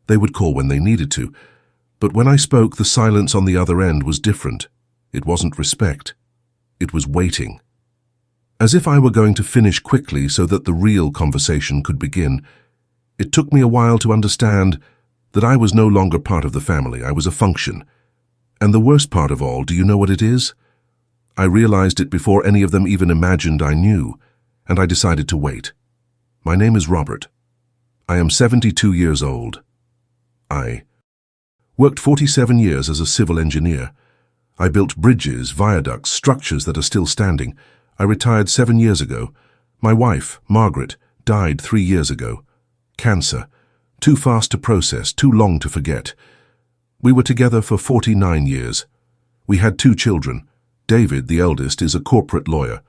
They would call when they needed to, but when I spoke, the silence on the other end was different. It wasn't respect. It was waiting. As if I were going to finish quickly so that the real conversation could begin. It took me a while to understand that I was no longer part of the family. I was a function. And the worst part of all, do you know what it is? I realized it before any of them even imagined I knew, and I decided to wait. My name is Robert. I am 72 years old. I worked 47 years as a civil engineer. I built bridges, viaducts, structures that are still standing. I retired 7 years ago. My wife, Margaret, died 3 years ago. Cancer. Too fast to process, too long to forget. We were together for 49 years. We had 2 children. David, the eldest, is a corporate lawyer.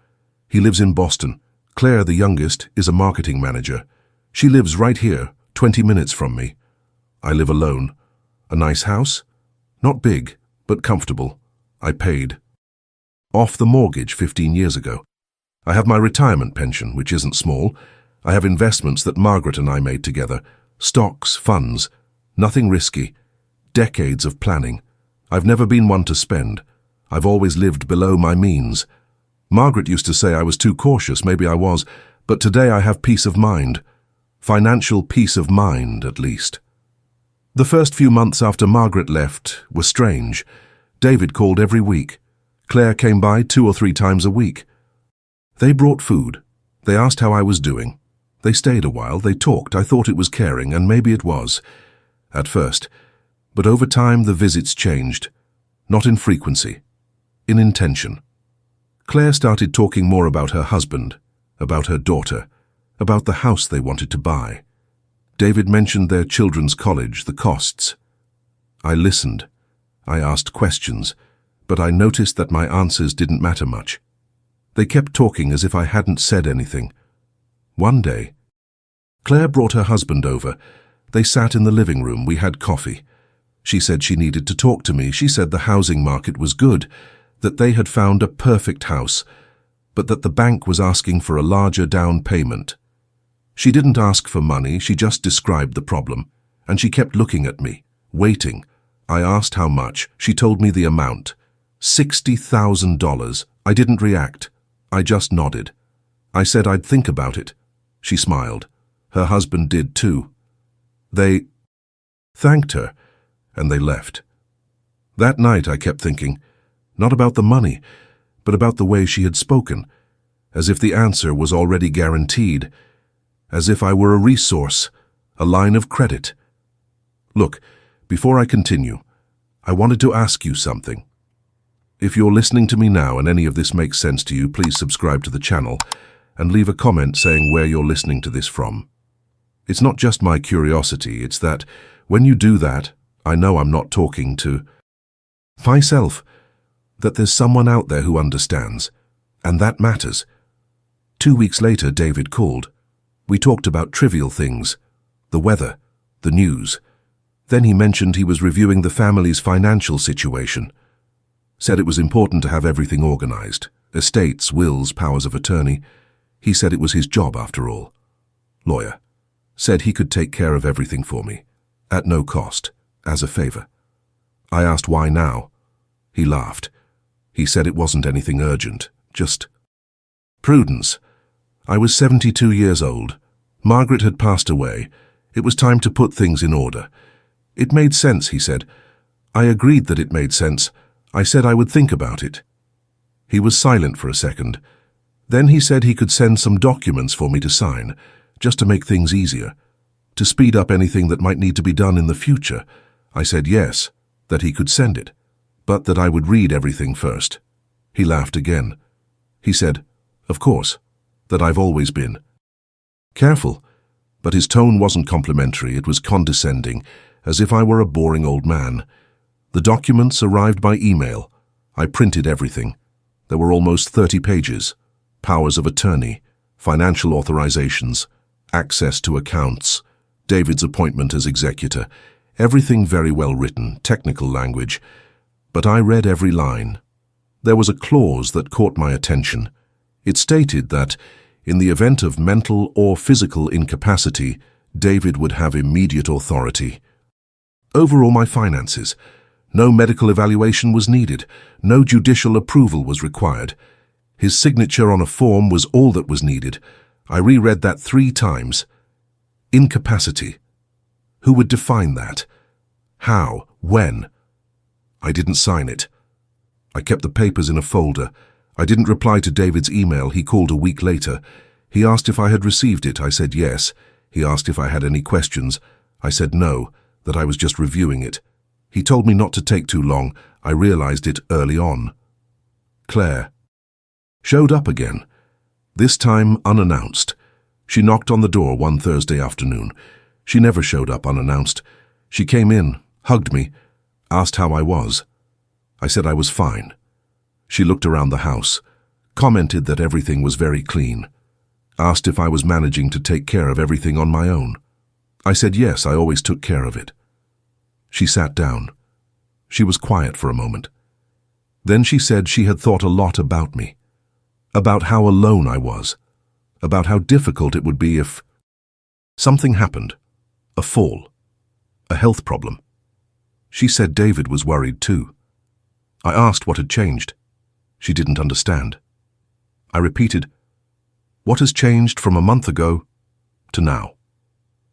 He lives in Boston. Claire, the youngest, is a marketing manager. She lives right here, 20 minutes from me. I live alone. A nice house? Not big, but comfortable. I paid off the mortgage 15 years ago. I have my retirement pension, which isn't small. I have investments that Margaret and I made together. Stocks, funds, nothing risky. Decades of planning. I've never been one to spend. I've always lived below my means. Margaret used to say I was too cautious. Maybe I was, but today I have peace of mind. Financial peace of mind, at least. The first few months after Margaret left were strange. David called every week. Claire came by 2 or 3 times a week. They brought food. They asked how I was doing. They stayed a while. They talked. I thought it was caring, and maybe it was, at first. But over time, the visits changed. Not in frequency, in intention. Claire started talking more about her husband, about her daughter, about the house they wanted to buy. David mentioned their children's college, the costs. I listened. I asked questions, but I noticed that my answers didn't matter much. They kept talking as if I hadn't said anything. One day, Claire brought her husband over. They sat in the living room. We had coffee. She said she needed to talk to me. She said the housing market was good, that they had found a perfect house, but that the bank was asking for a larger down payment. She didn't ask for money, she just described the problem, and she kept looking at me, waiting. I asked how much. She told me the amount. $60,000. I didn't react. I just nodded. I said I'd think about it. She smiled. Her husband did too. They thanked her, and they left. That night I kept thinking, not about the money, but about the way she had spoken, as if the answer was already guaranteed, as if I were a resource, a line of credit. Look, before I continue, I wanted to ask you something. If you're listening to me now and any of this makes sense to you, please subscribe to the channel and leave a comment saying where you're listening to this from. It's not just my curiosity, it's that when you do that, I know I'm not talking to myself, that there's someone out there who understands, and that matters. 2 weeks later, David called. We talked about trivial things, the weather, the news. Then he mentioned he was reviewing the family's financial situation. Said it was important to have everything organized, estates, wills, powers of attorney. He said it was his job after all. Lawyer. Said he could take care of everything for me, at no cost, as a favor. I asked why now. He laughed. He said it wasn't anything urgent, just prudence. I was 72 years old. Margaret had passed away. It was time to put things in order. It made sense, he said. I agreed that it made sense. I said I would think about it. He was silent for a second. Then he said he could send some documents for me to sign, just to make things easier, to speed up anything that might need to be done in the future. I said yes, that he could send it, but that I would read everything first. He laughed again. He said, of course, that I've always been careful, but his tone wasn't complimentary, it was condescending, as if I were a boring old man. The documents arrived by email. I printed everything. There were almost 30 pages. Powers of attorney, financial authorizations, access to accounts, David's appointment as executor. Everything very well written, technical language. But I read every line. There was a clause that caught my attention. It stated that, in the event of mental or physical incapacity, David would have immediate authority. over all my finances. No medical evaluation was needed. No judicial approval was required. His signature on a form was all that was needed. I reread that 3 times. Incapacity. Who would define that? How? When? I didn't sign it. I kept the papers in a folder. I didn't reply to David's email. He called a week later. He asked if I had received it. I said yes. He asked if I had any questions. I said no, that I was just reviewing it. He told me not to take too long. I realized it early on. Claire showed up again, this time unannounced. She knocked on the door one Thursday afternoon. She never showed up unannounced. She came in, hugged me, asked how I was. I said I was fine. She looked around the house, commented that everything was very clean, asked if I was managing to take care of everything on my own. I said yes, I always took care of it. She sat down. She was quiet for a moment. Then she said she had thought a lot about me, about how alone I was, about how difficult it would be if something happened, a fall, a health problem. She said David was worried too. I asked what had changed. She didn't understand. I repeated, "What has changed from a month ago to now?"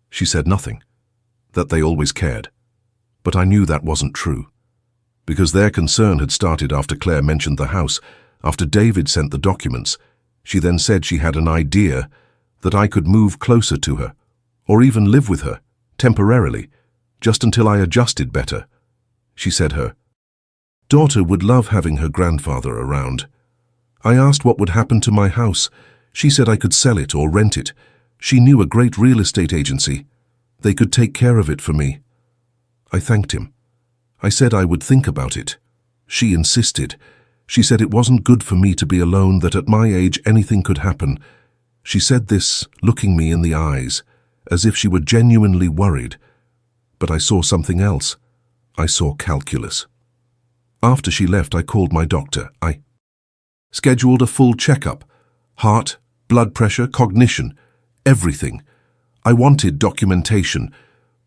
She said nothing, that they always cared. But I knew that wasn't true, because their concern had started after Claire mentioned the house, after David sent the documents. She then said she had an idea that I could move closer to her, or even live with her, temporarily, just until I adjusted better. She said her daughter would love having her grandfather around. I asked what would happen to my house. She said I could sell it or rent it. She knew a great real estate agency. They could take care of it for me. I thanked him. I said I would think about it. She insisted. She said it wasn't good for me to be alone, that at my age anything could happen. She said this, looking me in the eyes, as if she were genuinely worried. But I saw something else. I saw calculus. After she left, I called my doctor. I scheduled a full checkup. Heart, blood pressure, cognition, everything. I wanted documentation,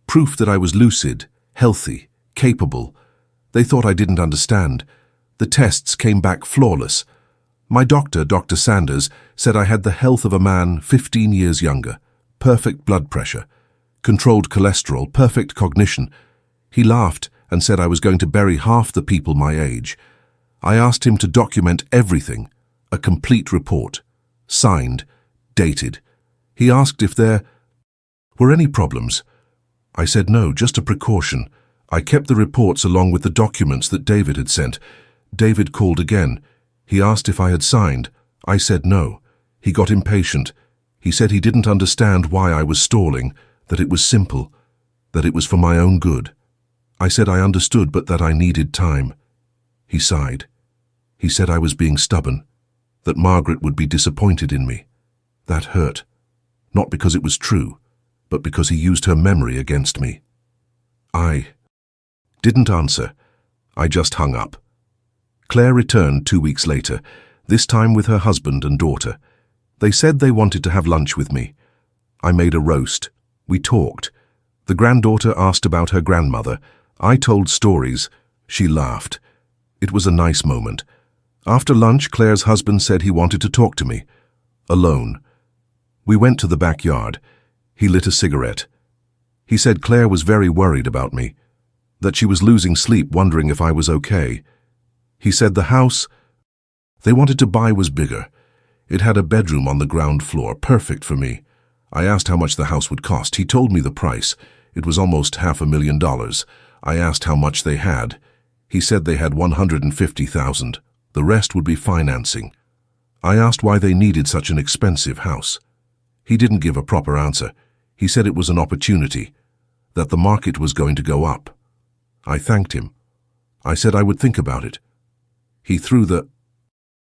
proof that I was lucid, healthy, capable. They thought I didn't understand. The tests came back flawless. My doctor, Dr. Sanders, said I had the health of a man 15 years younger, perfect blood pressure, controlled cholesterol, perfect cognition. He laughed and said I was going to bury half the people my age. I asked him to document everything, a complete report, signed, dated. He asked if there were any problems. I said no, just a precaution. I kept the reports along with the documents that David had sent. David called again. He asked if I had signed. I said no. He got impatient. He said he didn't understand why I was stalling, that it was simple, that it was for my own good. I said I understood, but that I needed time. He sighed. He said I was being stubborn, that Margaret would be disappointed in me. That hurt, not because it was true, but because he used her memory against me. I didn't answer. I just hung up. Claire returned 2 weeks later, this time with her husband and daughter. They said they wanted to have lunch with me. I made a roast. We talked. The granddaughter asked about her grandmother. I told stories. She laughed. It was a nice moment. After lunch, Claire's husband said he wanted to talk to me. Alone. We went to the backyard. He lit a cigarette. He said Claire was very worried about me, that she was losing sleep wondering if I was okay. He said the house they wanted to buy was bigger. It had a bedroom on the ground floor, perfect for me. I asked how much the house would cost. He told me the price. It was almost $500,000. I asked how much they had. He said they had $150,000. The rest would be financing. I asked why they needed such an expensive house. He didn't give a proper answer. He said it was an opportunity, that the market was going to go up. I thanked him. I said I would think about it. He threw the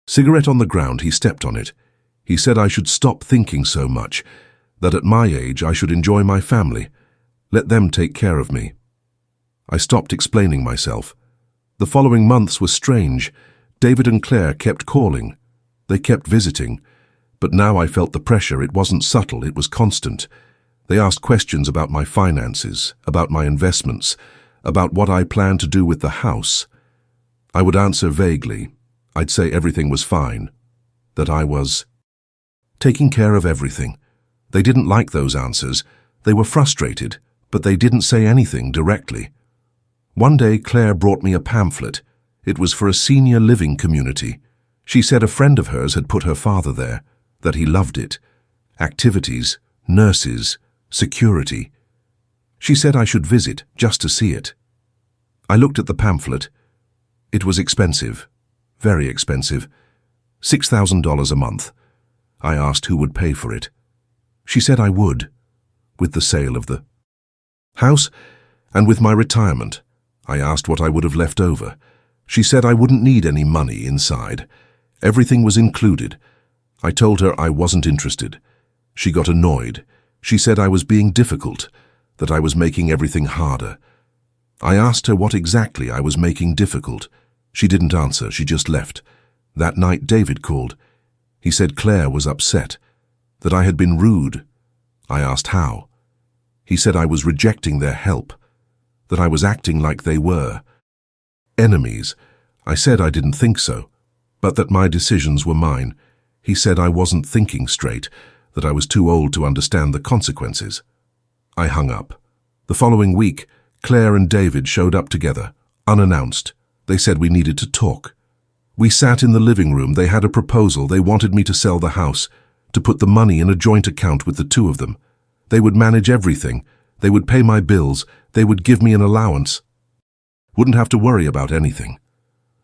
cigarette on the ground. He stepped on it. He said I should stop thinking so much, that at my age I should enjoy my family, let them take care of me. I stopped explaining myself. The following months were strange. David and Claire kept calling. They kept visiting. But now I felt the pressure. It wasn't subtle, it was constant. They asked questions about my finances, about my investments, about what I planned to do with the house. I would answer vaguely. I'd say everything was fine, that I was taking care of everything. They didn't like those answers. They were frustrated, but they didn't say anything directly. One day, Claire brought me a pamphlet. It was for a senior living community. She said a friend of hers had put her father there, that he loved it. Activities, nurses, security. She said I should visit just to see it. I looked at the pamphlet. It was expensive, very expensive. $6,000 a month. I asked who would pay for it. She said I would, with the sale of the house and with my retirement. I asked what I would have left over. She said I wouldn't need any money inside. Everything was included. I told her I wasn't interested. She got annoyed. She said I was being difficult, that I was making everything harder. I asked her what exactly I was making difficult. She didn't answer, she just left. That night David called. He said Claire was upset, that I had been rude. I asked how. He said I was rejecting their help, that I was acting like they were enemies. I said I didn't think so, but that my decisions were mine. He said I wasn't thinking straight, that I was too old to understand the consequences. I hung up. The following week, Claire and David showed up together, unannounced. They said we needed to talk. We sat in the living room. They had a proposal. They wanted me to sell the house, to put the money in a joint account with the two of them. They would manage everything. They would pay my bills. They would give me an allowance. Wouldn't have to worry about anything.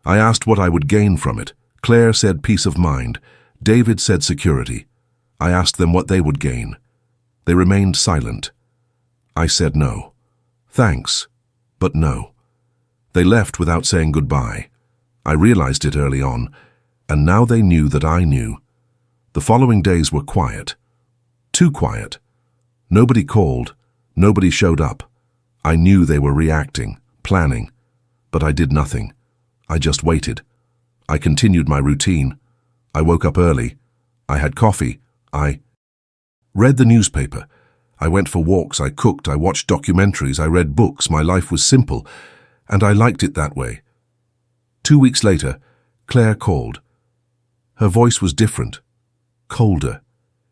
I asked what I would gain from it. Claire said peace of mind. David said security. I asked them what they would gain. They remained silent. I said no. Thanks, but no. They left without saying goodbye. I realized it early on, and now they knew that I knew. The following days were quiet. Too quiet. Nobody called. Nobody showed up. I knew they were reacting, planning, but I did nothing. I just waited. I continued my routine. I woke up early. I had coffee. I read the newspaper. I went for walks. I cooked. I watched documentaries. I read books. My life was simple, and I liked it that way. 2 weeks later, Claire called. Her voice was different, colder.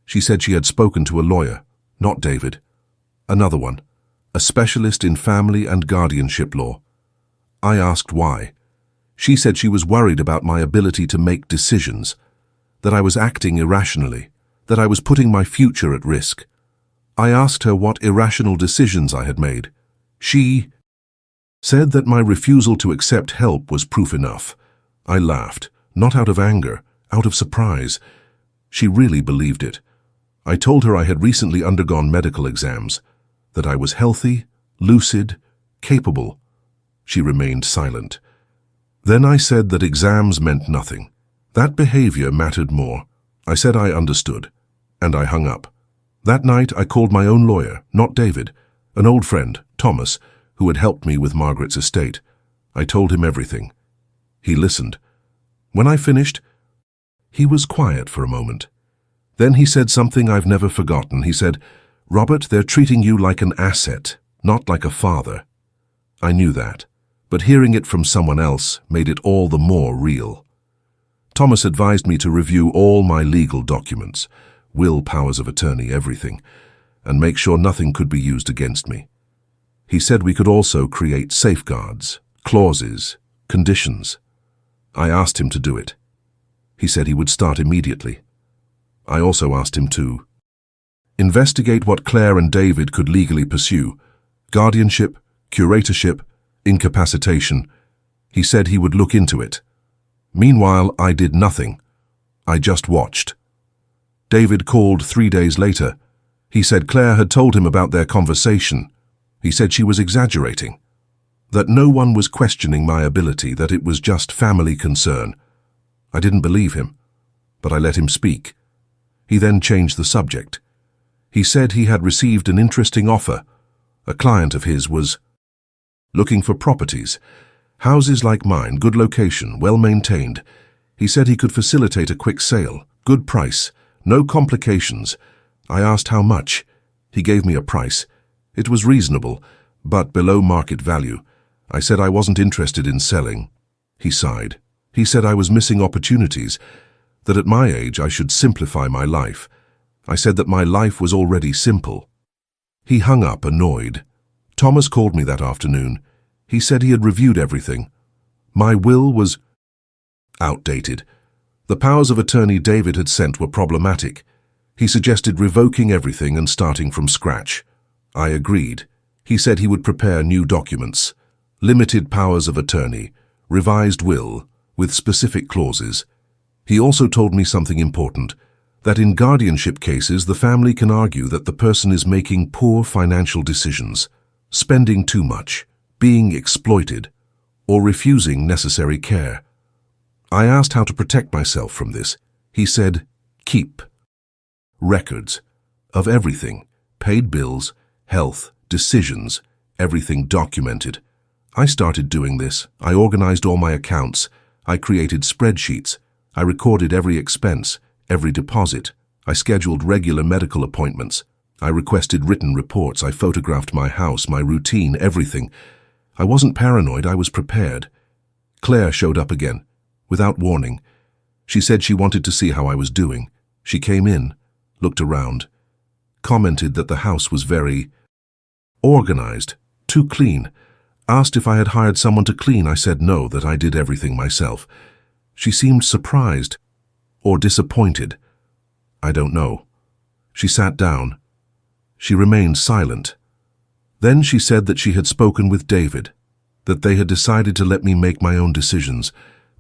She said she had spoken to a lawyer, not David. Another one, a specialist in family and guardianship law. I asked why. She said she was worried about my ability to make decisions, that I was acting irrationally, that I was putting my future at risk. I asked her what irrational decisions I had made. She said that my refusal to accept help was proof enough. I laughed, not out of anger, out of surprise. She really believed it. I told her I had recently undergone medical exams, that I was healthy, lucid, capable. She remained silent. Then I said that exams meant nothing. That behavior mattered more. I said I understood, and I hung up. That night I called my own lawyer, not David, an old friend, Thomas, who had helped me with Margaret's estate. I told him everything. He listened. When I finished, he was quiet for a moment. Then he said something I've never forgotten. He said, "Robert, they're treating you like an asset, not like a father." I knew that, but hearing it from someone else made it all the more real. Thomas advised me to review all my legal documents, will, powers of attorney, everything, and make sure nothing could be used against me. He said we could also create safeguards, clauses, conditions. I asked him to do it. He said he would start immediately. I also asked him to investigate what Claire and David could legally pursue: guardianship, curatorship, incapacitation. He said he would look into it. Meanwhile, I did nothing. I just watched. David called 3 days later. He said Claire had told him about their conversation. He said she was exaggerating, that no one was questioning my ability, that it was just family concern. I didn't believe him, but I let him speak. He then changed the subject. He said he had received an interesting offer. A client of his was looking for properties, houses like mine, good location, well maintained. He said he could facilitate a quick sale, good price, no complications. I asked how much. He gave me a price. It was reasonable, but below market value. I said I wasn't interested in selling. He sighed. He said I was missing opportunities, that at my age I should simplify my life. I said that my life was already simple. He hung up, annoyed. Thomas called me that afternoon. He said he had reviewed everything. My will was outdated. The powers of attorney David had sent were problematic. He suggested revoking everything and starting from scratch. I agreed. He said he would prepare new documents. Limited powers of attorney, revised will, with specific clauses. He also told me something important, that in guardianship cases the family can argue that the person is making poor financial decisions, spending too much, being exploited, or refusing necessary care. I asked how to protect myself from this. He said, keep records of everything, paid bills, health, decisions, everything documented. I started doing this. I organized all my accounts. I created spreadsheets. I recorded every expense, every deposit. I scheduled regular medical appointments. I requested written reports. I photographed my house, my routine, everything. I wasn't paranoid. I was prepared. Claire showed up again, without warning. She said she wanted to see how I was doing. She came in, looked around, commented that the house was very organized, too clean. Asked if I had hired someone to clean. I said no, that I did everything myself. She seemed surprised or disappointed. I don't know. She sat down. She remained silent. Then she said that she had spoken with David, that they had decided to let me make my own decisions,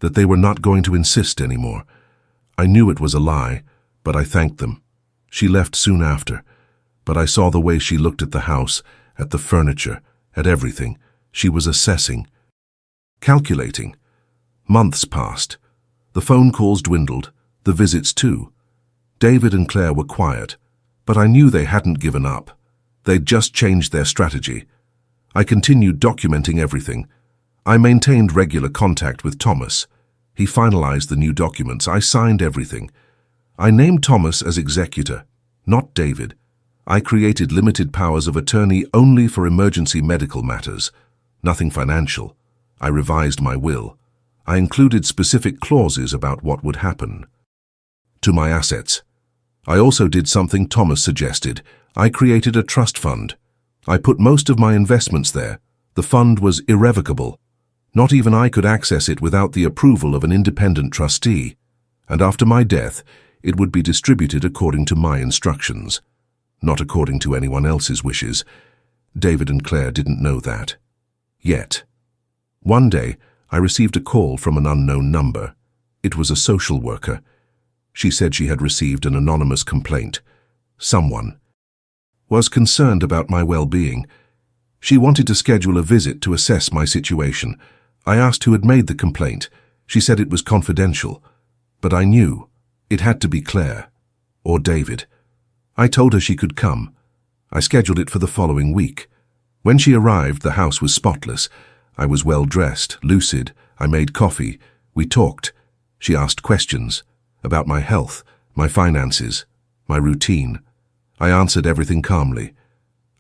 that they were not going to insist anymore. I knew it was a lie, but I thanked them. She left soon after, but I saw the way she looked at the house, at the furniture, at everything. She was assessing, calculating. Months passed. The phone calls dwindled, the visits too. David and Claire were quiet, but I knew they hadn't given up. They'd just changed their strategy. I continued documenting everything. I maintained regular contact with Thomas. He finalized the new documents. I signed everything. I named Thomas as executor, not David. I created limited powers of attorney only for emergency medical matters, nothing financial. I revised my will. I included specific clauses about what would happen to my assets. I also did something Thomas suggested. I created a trust fund. I put most of my investments there. The fund was irrevocable. Not even I could access it without the approval of an independent trustee. And after my death, it would be distributed according to my instructions, not according to anyone else's wishes. David and Claire didn't know that. Yet. One day, I received a call from an unknown number. It was a social worker. She said she had received an anonymous complaint. Someone was concerned about my well-being. She wanted to schedule a visit to assess my situation. I asked who had made the complaint. She said it was confidential, but I knew it had to be Claire or David. I told her she could come. I scheduled it for the following week. When she arrived, the house was spotless. I was well-dressed, lucid. I made coffee. We talked. She asked questions about my health, my finances, my routine. I answered everything calmly.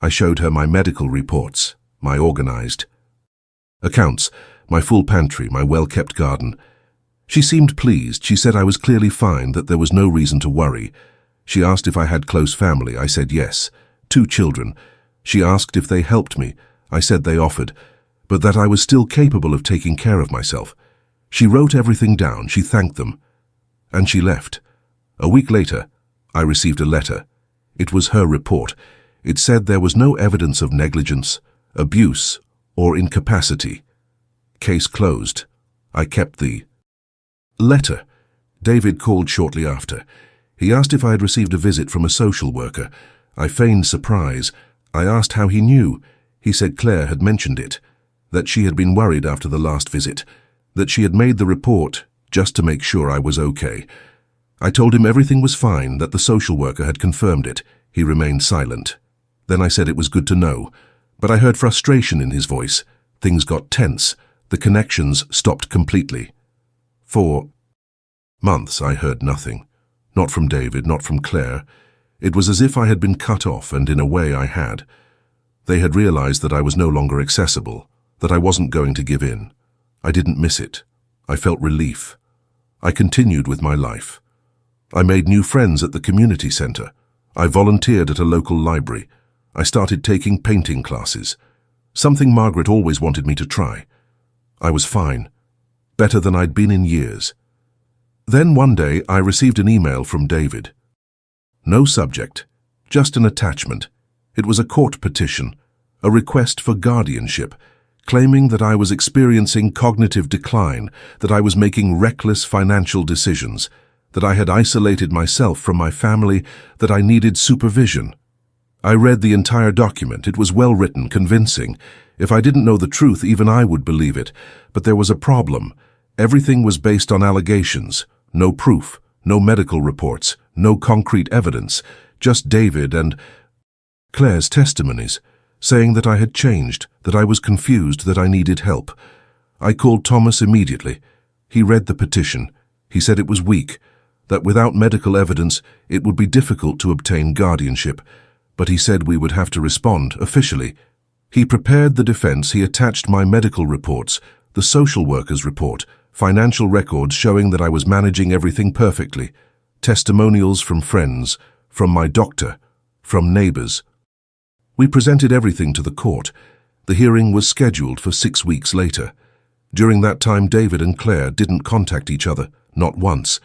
I showed her my medical reports, my organized accounts, my full pantry, my well-kept garden. She seemed pleased. She said I was clearly fine, that there was no reason to worry. She asked if I had close family. I said yes. 2 children. She asked if they helped me. I said they offered, but that I was still capable of taking care of myself. She wrote everything down. She thanked them. And she left. A week later, I received a letter. It was her report. It said there was no evidence of negligence, abuse, or incapacity. Case closed. I kept the letter. David called shortly after. He asked if I had received a visit from a social worker. I feigned surprise. I asked how he knew. He said Claire had mentioned it, that she had been worried after the last visit, that she had made the report just to make sure I was okay. I told him everything was fine, that the social worker had confirmed it. He remained silent. Then I said it was good to know, but I heard frustration in his voice. Things got tense. The connections stopped completely. For months I heard nothing. Not from David, not from Claire. It was as if I had been cut off, and in a way I had. They had realized that I was no longer accessible, that I wasn't going to give in. I didn't miss it. I felt relief. I continued with my life. I made new friends at the community center. I volunteered at a local library. I started taking painting classes, something Margaret always wanted me to try. I was fine, better than I'd been in years. Then one day I received an email from David. No subject, just an attachment. It was a court petition, a request for guardianship, claiming that I was experiencing cognitive decline, that I was making reckless financial decisions, that I had isolated myself from my family, that I needed supervision. I read the entire document. It was well written, convincing. If I didn't know the truth, even I would believe it. But there was a problem. Everything was based on allegations. No proof, no medical reports, no concrete evidence, just David and Claire's testimonies, saying that I had changed, that I was confused, that I needed help. I called Thomas immediately. He read the petition. He said it was weak, that without medical evidence it would be difficult to obtain guardianship, but he said we would have to respond officially. He prepared the defense. He attached my medical reports, the social worker's report, financial records showing that I was managing everything perfectly, testimonials from friends, from my doctor, from neighbors. We presented everything to the court. The hearing was scheduled for 6 weeks later. During that time, David and Claire didn't contact each other, not once.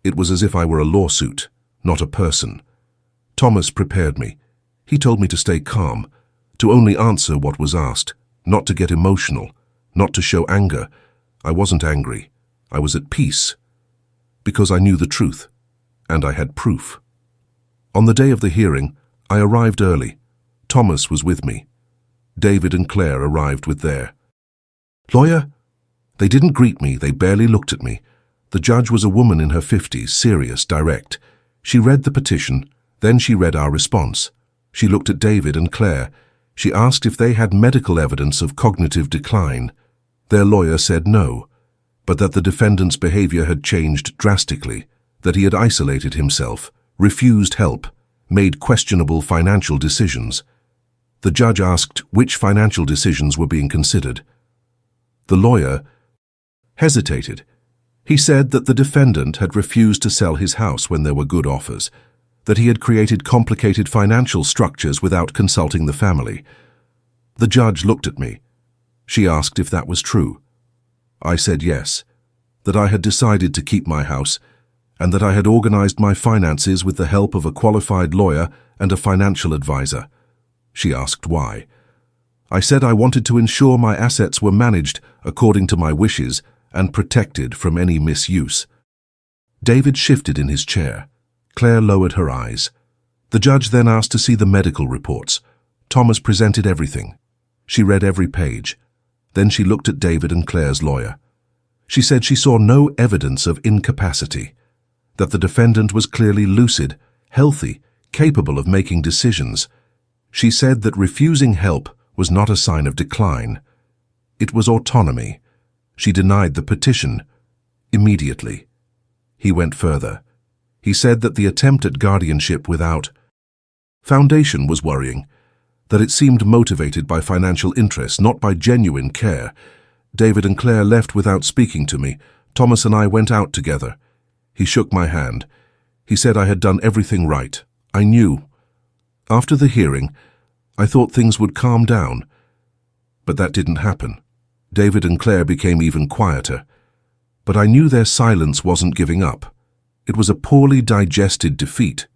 It was as if I were a lawsuit, not a person. Thomas prepared me. He told me to stay calm, to only answer what was asked, not to get emotional, not to show anger. I wasn't angry. I was at peace, because I knew the truth, and I had proof. On the day of the hearing, I arrived early. Thomas was with me. David and Claire arrived with their lawyer. They didn't greet me. They barely looked at me. The judge was a woman in her 50s, serious, direct. She read the petition, then she read our response. She looked at David and Claire. She asked if they had medical evidence of cognitive decline. Their lawyer said no, but that the defendant's behavior had changed drastically, that he had isolated himself, refused help, made questionable financial decisions. The judge asked which financial decisions were being considered. The lawyer hesitated. He said that the defendant had refused to sell his house when there were good offers, that he had created complicated financial structures without consulting the family. The judge looked at me. She asked if that was true. I said yes, that I had decided to keep my house, and that I had organized my finances with the help of a qualified lawyer and a financial advisor. She asked why. I said I wanted to ensure my assets were managed according to my wishes and protected from any misuse. David shifted in his chair. Claire lowered her eyes. The judge then asked to see the medical reports. Thomas presented everything. She read every page. Then she looked at David and Claire's lawyer. She said she saw no evidence of incapacity, that the defendant was clearly lucid, healthy, capable of making decisions. She said that refusing help was not a sign of decline. It was autonomy. She denied the petition immediately. He went further. He said that the attempt at guardianship without foundation was worrying, that it seemed motivated by financial interest, not by genuine care. David and Claire left without speaking to me. Thomas and I went out together. He shook my hand. He said I had done everything right. I knew. After the hearing, I thought things would calm down. But that didn't happen. David and Claire became even quieter. But I knew their silence wasn't giving up. It was a poorly digested defeat.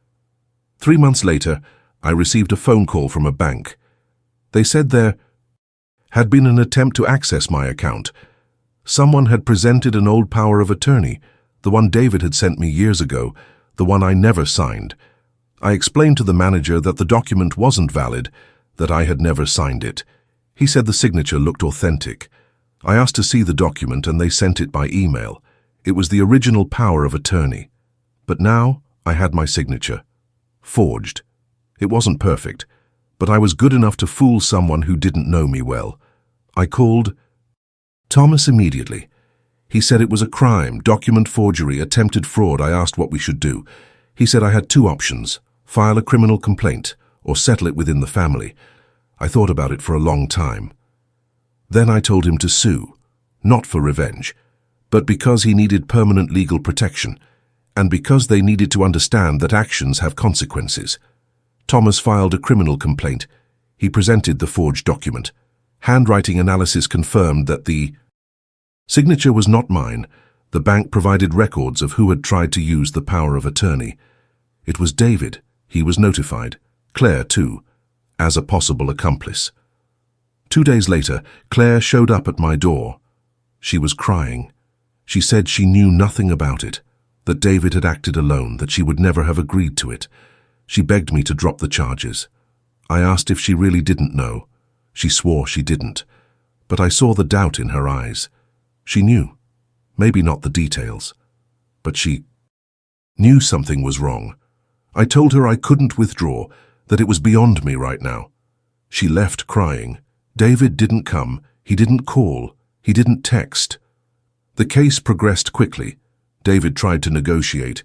3 months later, I received a phone call from a bank. They said there had been an attempt to access my account. Someone had presented an old power of attorney, the one David had sent me years ago, the one I never signed. I explained to the manager that the document wasn't valid, that I had never signed it. He said the signature looked authentic. I asked to see the document and they sent it by email. It was the original power of attorney. But now I had my signature. Forged. It wasn't perfect, but I was good enough to fool someone who didn't know me well. I called Thomas immediately. He said it was a crime, document forgery, attempted fraud. I asked what we should do. He said I had 2 options, file a criminal complaint or settle it within the family. I thought about it for a long time. Then I told him to sue, not for revenge, but because he needed permanent legal protection, and because they needed to understand that actions have consequences. Thomas filed a criminal complaint. He presented the forged document. Handwriting analysis confirmed that the signature was not mine. The bank provided records of who had tried to use the power of attorney. It was David. He was notified. Claire, too, as a possible accomplice. 2 days later, Claire showed up at my door. She was crying. She said she knew nothing about it, that David had acted alone, that she would never have agreed to it. She begged me to drop the charges. I asked if she really didn't know. She swore she didn't, but I saw the doubt in her eyes. She knew, maybe not the details, but she knew something was wrong. I told her I couldn't withdraw, that it was beyond me right now. She left crying. David didn't come, he didn't call, he didn't text. The case progressed quickly. David tried to negotiate.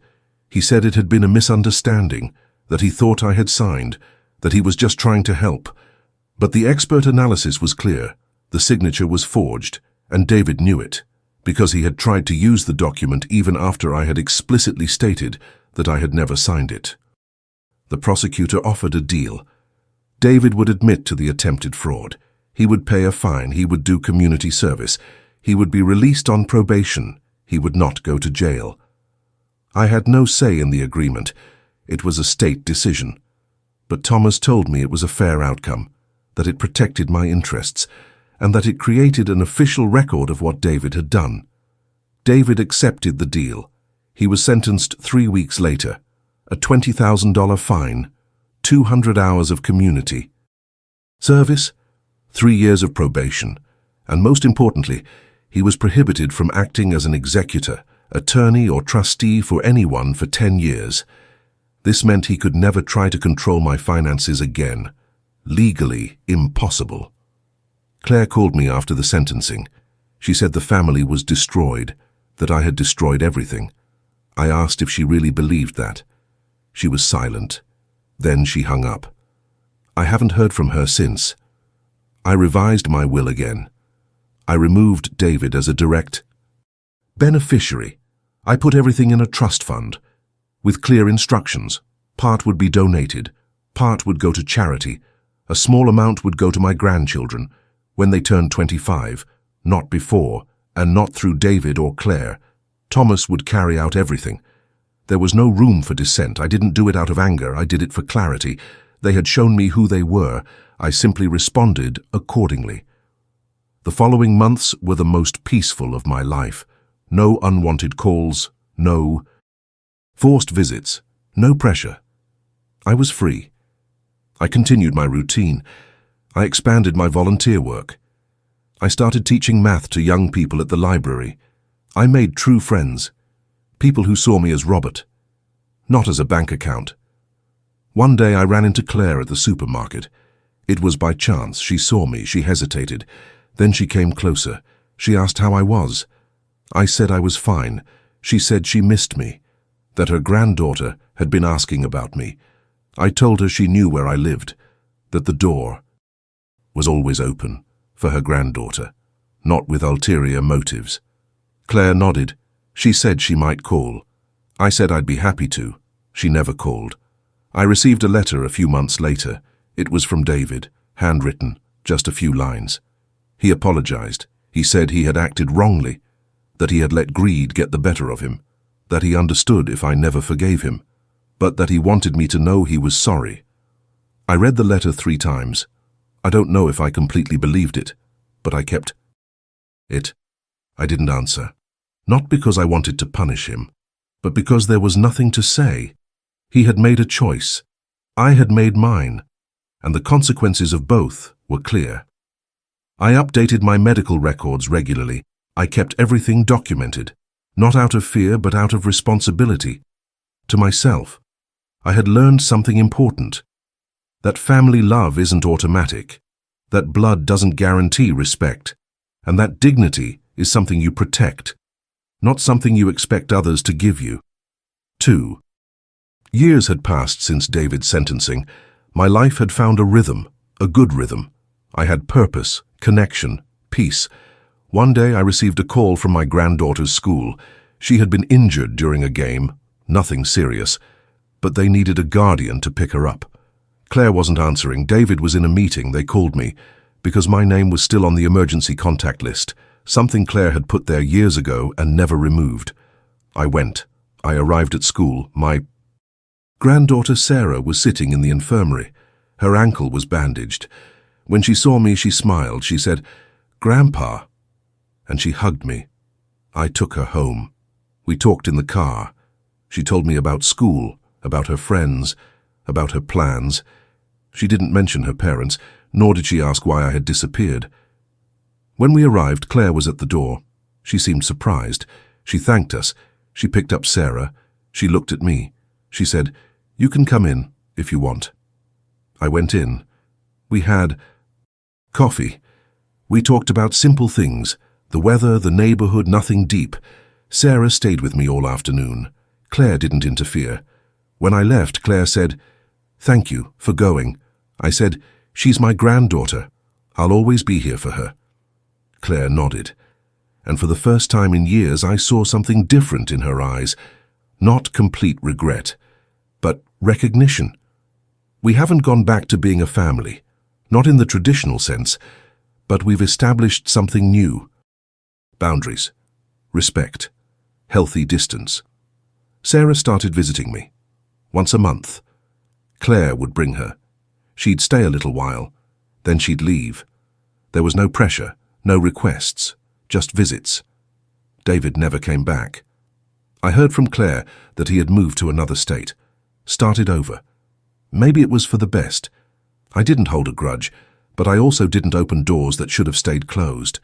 He said it had been a misunderstanding, that he thought I had signed, that he was just trying to help. But the expert analysis was clear. The signature was forged, and David knew it, because he had tried to use the document even after I had explicitly stated that I had never signed it. The prosecutor offered a deal. David would admit to the attempted fraud. He would pay a fine. He would do community service. He would be released on probation. He would not go to jail. I had no say in the agreement. It was a state decision. But Thomas told me it was a fair outcome, that it protected my interests, and that it created an official record of what David had done. David accepted the deal. He was sentenced 3 weeks later. A $20,000 fine, 200 hours of community service, 3 years of probation, and most importantly, he was prohibited from acting as an executor, attorney, or trustee for anyone for 10 years. This meant he could never try to control my finances again. Legally impossible. Claire called me after the sentencing. She said the family was destroyed, that I had destroyed everything. I asked if she really believed that. She was silent. Then she hung up. I haven't heard from her since. I revised my will again. I removed David as a direct beneficiary. I put everything in a trust fund, with clear instructions. Part would be donated, part would go to charity, a small amount would go to my grandchildren when they turned 25, not before, and not through David or Claire. Thomas would carry out everything. There was no room for dissent. I didn't do it out of anger. I did it for clarity. They had shown me who they were. I simply responded accordingly. The following months were the most peaceful of my life. No unwanted calls, no forced visits, no pressure. I was free. I continued my routine. I expanded my volunteer work. I started teaching math to young people at the library. I made true friends. People who saw me as Robert, not as a bank account. One day I ran into Claire at the supermarket. It was by chance. She saw me. She hesitated. Then she came closer. She asked how I was. I said I was fine. She said she missed me, that her granddaughter had been asking about me. I told her she knew where I lived, that the door was always open for her granddaughter, not with ulterior motives. Claire nodded. She said she might call. I said I'd be happy to. She never called. I received a letter a few months later. It was from David, handwritten, just a few lines. He apologized. He said he had acted wrongly, that he had let greed get the better of him, that he understood if I never forgave him, but that he wanted me to know he was sorry. I read the letter 3 times. I don't know if I completely believed it, but I kept it. I didn't answer. Not because I wanted to punish him, but because there was nothing to say. He had made a choice. I had made mine, and the consequences of both were clear. I updated my medical records regularly. I kept everything documented, not out of fear but out of responsibility to myself. I had learned something important, that family love isn't automatic, that blood doesn't guarantee respect, and that dignity is something you protect, not something you expect others to give you. 2. Years had passed since David's sentencing. My life had found a rhythm, a good rhythm. I had purpose, connection, peace. One day I received a call from my granddaughter's school. She had been injured during a game, nothing serious, but they needed a guardian to pick her up. Claire wasn't answering. David was in a meeting. They called me because my name was still on the emergency contact list, something Claire had put there years ago and never removed. I went. I arrived at school. My granddaughter Sarah was sitting in the infirmary. Her ankle was bandaged. When she saw me, she smiled. She said, "Grandpa," and she hugged me. I took her home. We talked in the car. She told me about school, about her friends, about her plans. She didn't mention her parents, nor did she ask why I had disappeared. When we arrived, Claire was at the door. She seemed surprised. She thanked us. She picked up Sarah. She looked at me. She said, "You can come in, if you want." I went in. We had coffee. We talked about simple things, the weather, the neighborhood, nothing deep. Sarah stayed with me all afternoon. Claire didn't interfere. When I left, Claire said, "Thank you for going." I said, "She's my granddaughter. I'll always be here for her." Claire nodded, and for the first time in years I saw something different in her eyes. Not complete regret, but recognition. We haven't gone back to being a family, not in the traditional sense, but we've established something new. Boundaries, respect, healthy distance. Sarah started visiting me. Once a month. Claire would bring her. She'd stay a little while, then she'd leave. There was no pressure, no requests, just visits. David never came back. I heard from Claire that he had moved to another state, started over. Maybe it was for the best. I didn't hold a grudge, but I also didn't open doors that should have stayed closed.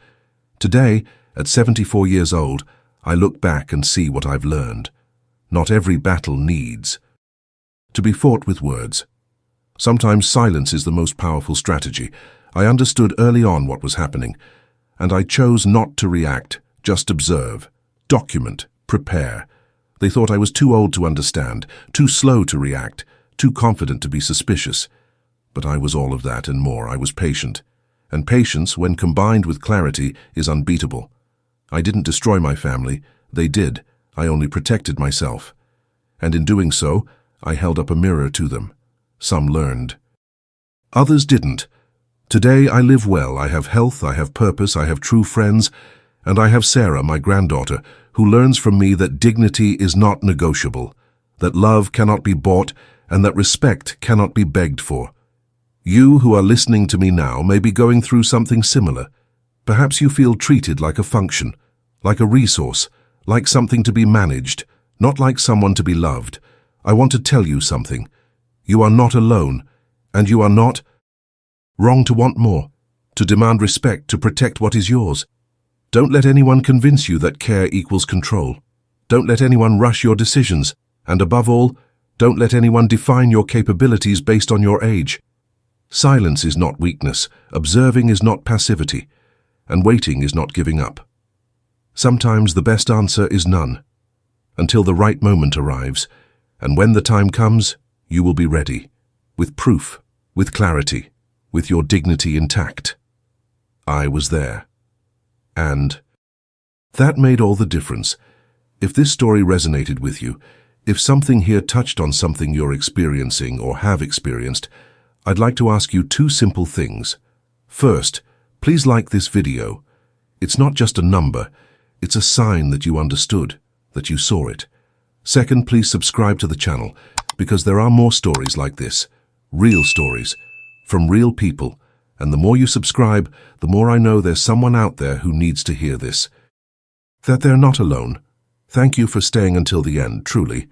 Today, at 74 years old, I look back and see what I've learned. Not every battle needs to be fought with words. Sometimes silence is the most powerful strategy. I understood early on what was happening, and I chose not to react, just observe, document, prepare. They thought I was too old to understand, too slow to react, too confident to be suspicious. But I was all of that and more. I was patient. And patience, when combined with clarity, is unbeatable. I didn't destroy my family. They did. I only protected myself. And in doing so, I held up a mirror to them. Some learned. Others didn't. Today I live well. I have health, I have purpose, I have true friends, and I have Sarah, my granddaughter, who learns from me that dignity is not negotiable, that love cannot be bought, and that respect cannot be begged for. You who are listening to me now may be going through something similar. Perhaps you feel treated like a function, like a resource, like something to be managed, not like someone to be loved. I want to tell you something. You are not alone, and you are not wrong to want more, to demand respect, to protect what is yours. Don't let anyone convince you that care equals control. Don't let anyone rush your decisions, and above all, don't let anyone define your capabilities based on your age. Silence is not weakness, observing is not passivity, and waiting is not giving up. Sometimes the best answer is none, until the right moment arrives, and when the time comes, you will be ready, with proof, with clarity, with your dignity intact. I was there. And that made all the difference. If this story resonated with you, if something here touched on something you're experiencing or have experienced, I'd like to ask you two simple things. First, please like this video. It's not just a number, it's a sign that you understood, that you saw it. Second, please subscribe to the channel, because there are more stories like this, real stories, from real people, and the more you subscribe, the more I know there's someone out there who needs to hear this. That they're not alone. Thank you for staying until the end, truly.